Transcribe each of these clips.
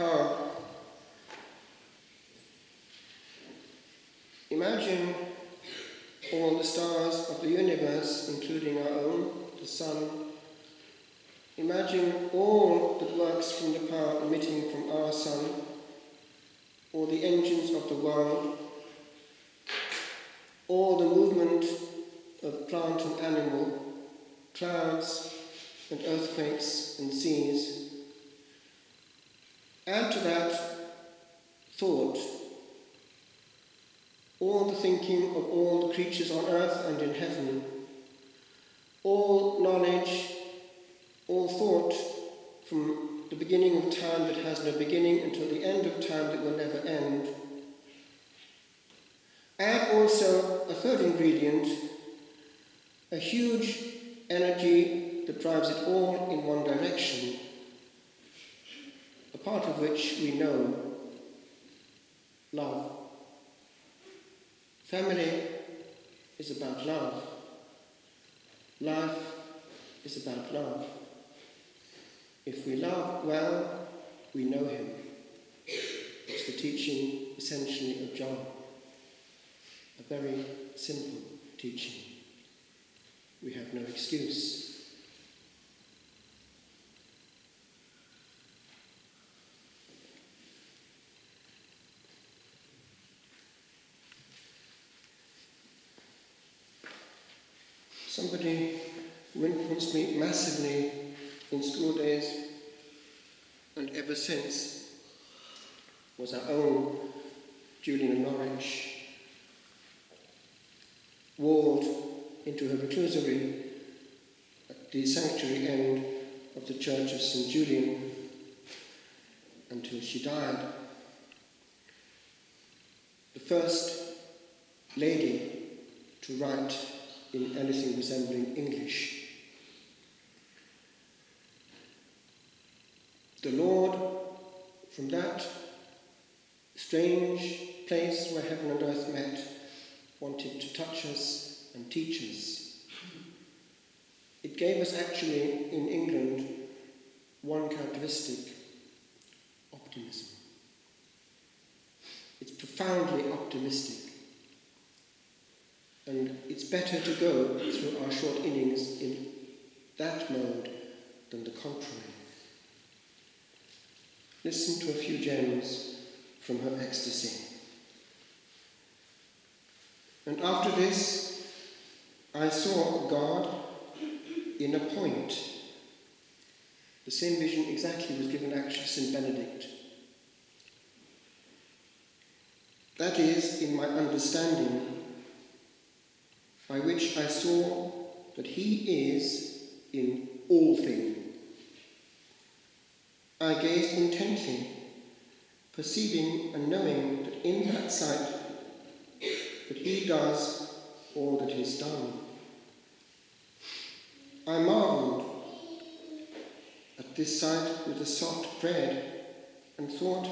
how. Imagine all the stars of the universe, including our own, the sun. Imagine all that works from the power emitting from our sun, all the engines of the world, all the movement of plant and animal, clouds and earthquakes and seas. Add to that thought, all the thinking of all the creatures on earth and in heaven, all knowledge, all thought from the beginning of time that has no beginning until the end of time that will never end. Add also a third ingredient, a huge energy that drives it all in one direction, a part of which we know, love. Family is about love. Life is about love. If we love well, we know him. It's the teaching, essentially, of John. A very simple teaching. We have no excuse. Somebody who influenced me massively in school days and ever since was our own Julian of Norwich, walled into her reclusory at the sanctuary end of the Church of St. Julian until she died. The first lady to write in anything resembling English. The Lord, from that strange place where heaven and earth met, wanted to touch us and teach us. It gave us actually, in England, one characteristic: optimism. It's profoundly optimistic. And it's better to go through our short innings in that mode than the contrary. Listen to a few gems from her ecstasy. And after this, I saw God in a point. The same vision exactly was given actually to St. Benedict. That is, in my understanding, by which I saw that he is in all things. I gazed intently, perceiving and knowing that in that sight that he does all that is done. I marvelled at this sight with a soft dread and thought,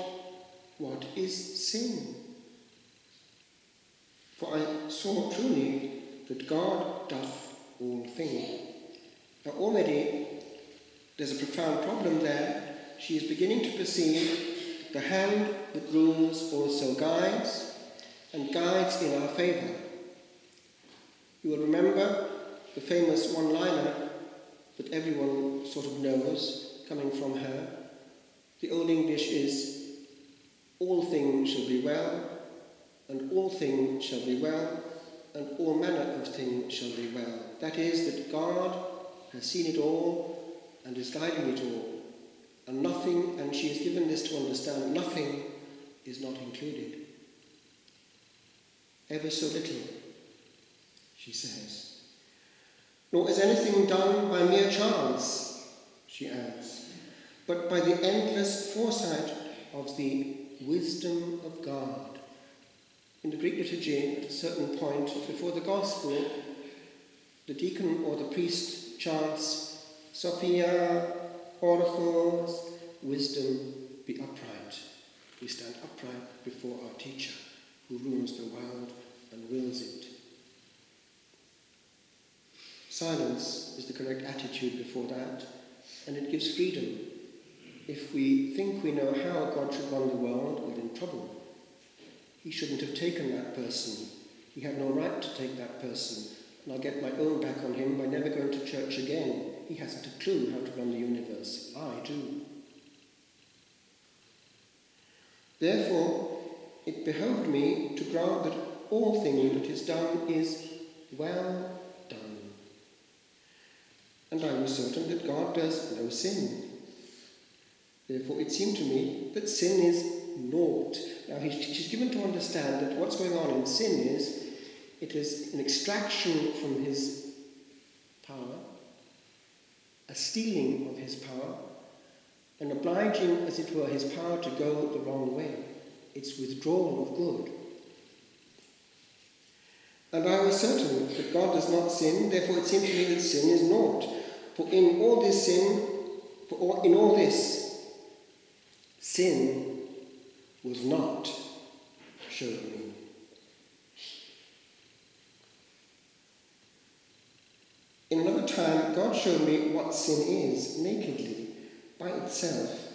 what is sin? For I saw truly that God doth all things. Now already there's a profound problem there. She is beginning to perceive the hand that rules also guides, and guides in our favour. You will remember the famous one-liner that everyone sort of knows, coming from her. The Old English is, all things shall be well, and all things shall be well, and all manner of things shall be well. That is, that God has seen it all and is guiding it all. And nothing, and she is given this to understand, nothing is not included. Ever so little, she says. Nor is anything done by mere chance, she adds, but by the endless foresight of the wisdom of God. In the Greek liturgy, at a certain point before the Gospel, the deacon or the priest chants, Sophia, Orthos, wisdom, be upright. We stand upright before our teacher, who rules the world and wills it. Silence is the correct attitude before that, and it gives freedom. if we think we know how God should run the world, we're in trouble. He shouldn't have taken that person. He had no right to take that person. And I'll get my own back on him by never going to church again. He hasn't a clue how to run the universe. I do. Therefore, it behoved me to grant that all thing that is done is well done. And I was certain that God does no sin. Therefore, it seemed to me that sin is naught. Now, she's given to understand that what's going on in sin is it is an extraction from his power, a stealing of his power, an obliging, as it were, his power to go the wrong way. It's withdrawal of good. And I was certain that God does not sin, therefore it seemed to me that sin is naught. For in all this sin was not shown me. In another time, God showed me what sin is, nakedly, by itself,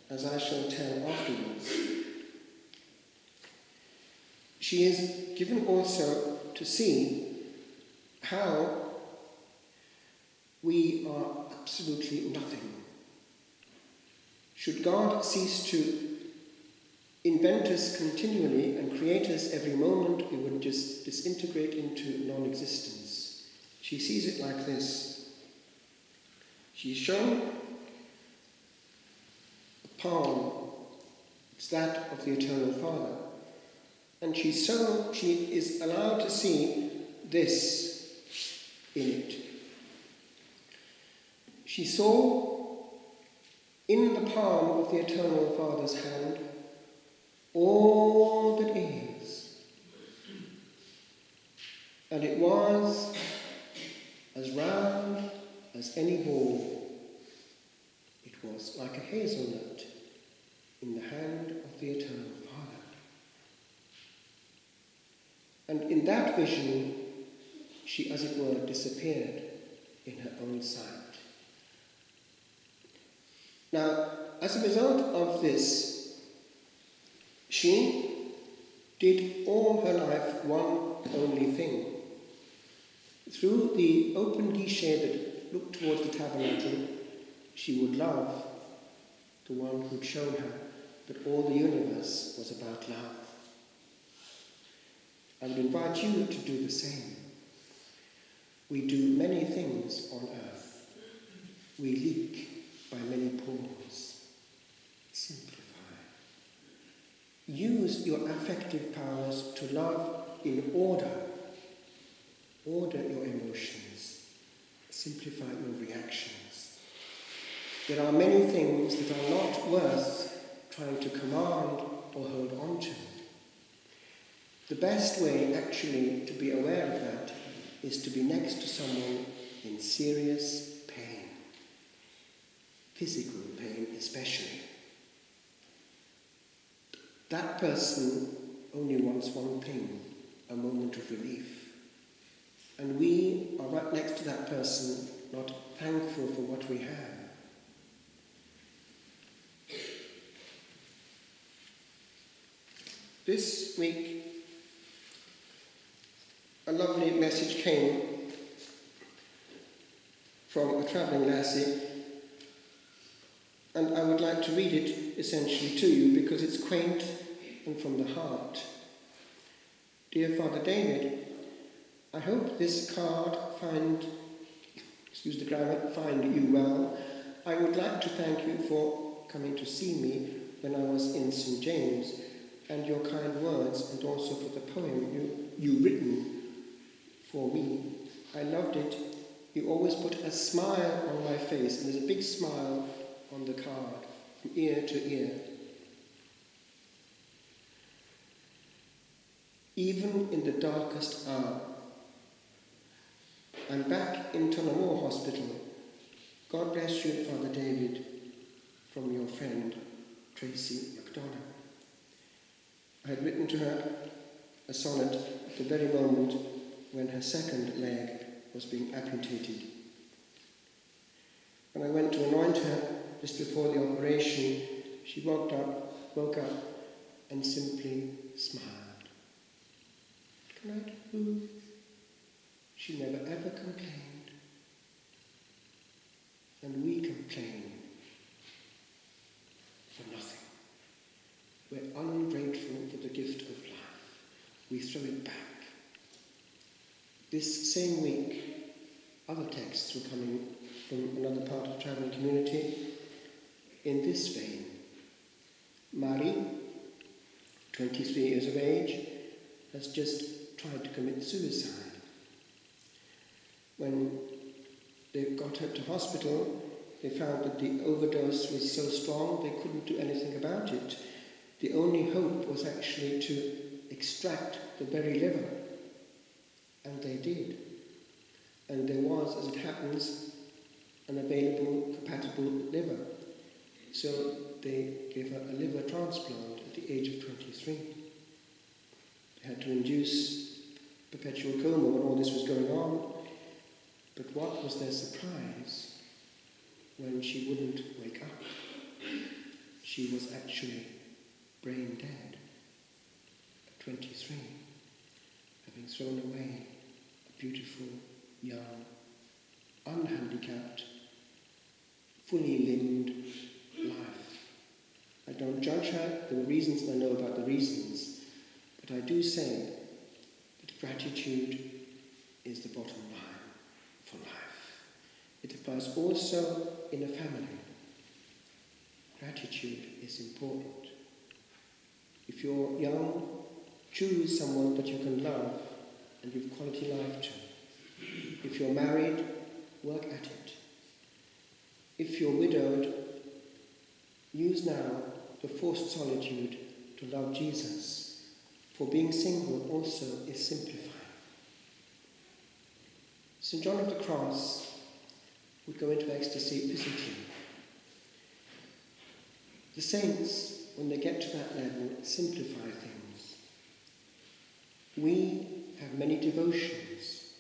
as I shall tell afterwards. She is given also to see how we are absolutely nothing. Should God cease to invent us continually and create us every moment, we would just disintegrate into non-existence. She sees it like this. She's shown a palm. It's that of the Eternal Father. And she is allowed to see this in it. She saw in the palm of the Eternal Father's hand all that is. And it was as round as any ball. It was like a hazelnut in the hand of the Eternal Father. And in that vision, she, as it were, disappeared in her own sight. Now, as a result of this, she did all her life one only thing. Through the open guichet that looked towards the tabernacle, she would love the one who'd shown her that all the universe was about love. I would invite you to do the same. We do many things on earth. We leak by many pores. Simplify. Use your affective powers to love in order. Order your emotions. Simplify your reactions. There are many things that are not worth trying to command or hold on to. The best way, actually, to be aware of that is to be next to someone in serious pain. Physical pain, especially. That person only wants one thing, a moment of relief. And we are right next to that person, not thankful for what we have. This week, a lovely message came from a travelling lassie, and I would like to read it essentially to you because it's quaint and from the heart. Dear Father David, I hope this card find you well. I would like to thank you for coming to see me when I was in St. James, and your kind words, and also for the poem you written for me. I loved it. You always put a smile on my face, and there's a big smile on the card, from ear to ear. Even in the darkest hour. I'm back in Tullamore Hospital. God bless you, Father David, from your friend, Tracy MacDonald. I had written to her a sonnet at the very moment when her second leg was being amputated. When I went to anoint her, just before the operation, she woke up and simply smiled. What can I do? She never ever complained. And we complain for nothing. We're ungrateful for the gift of life. We throw it back. This same week, other texts were coming from another part of the travelling community in this vein. Marie, 23 years of age, has just tried to commit suicide. When they got her to hospital, they found that the overdose was so strong they couldn't do anything about it. The only hope was actually to extract the very liver. And they did. And there was, as it happens, an available, compatible liver. So they gave her a liver transplant at the age of 23. They had to induce perpetual coma when all this was going on. But what was their surprise when she wouldn't wake up? She was actually brain dead at 23, having thrown away a beautiful, young, unhandicapped, fully limbed life. I don't judge her. There were reasons, and I know about the reasons, but I do say that gratitude is the bottom line for life. It applies also in a family. Gratitude is important. If you're young, choose someone that you can love and give quality life to. If you're married, work at it. If you're widowed, use now the forced solitude to love Jesus, for being single also is simplifying. St. John of the Cross would go into ecstasy physically. The saints, when they get to that level, simplify things. We have many devotions.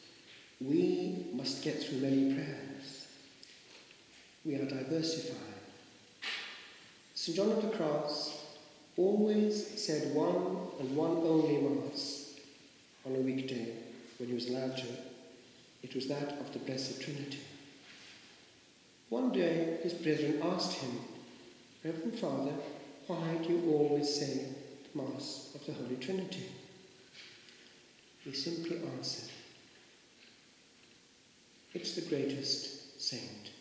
We must get through many prayers. We are diversified. St. John of the Cross always said one and one only Mass on a weekday when he was allowed to. It was that of the Blessed Trinity. One day his brethren asked him, "Reverend Father, why do you always say the Mass of the Holy Trinity?" He simply answered, "It's the greatest saint."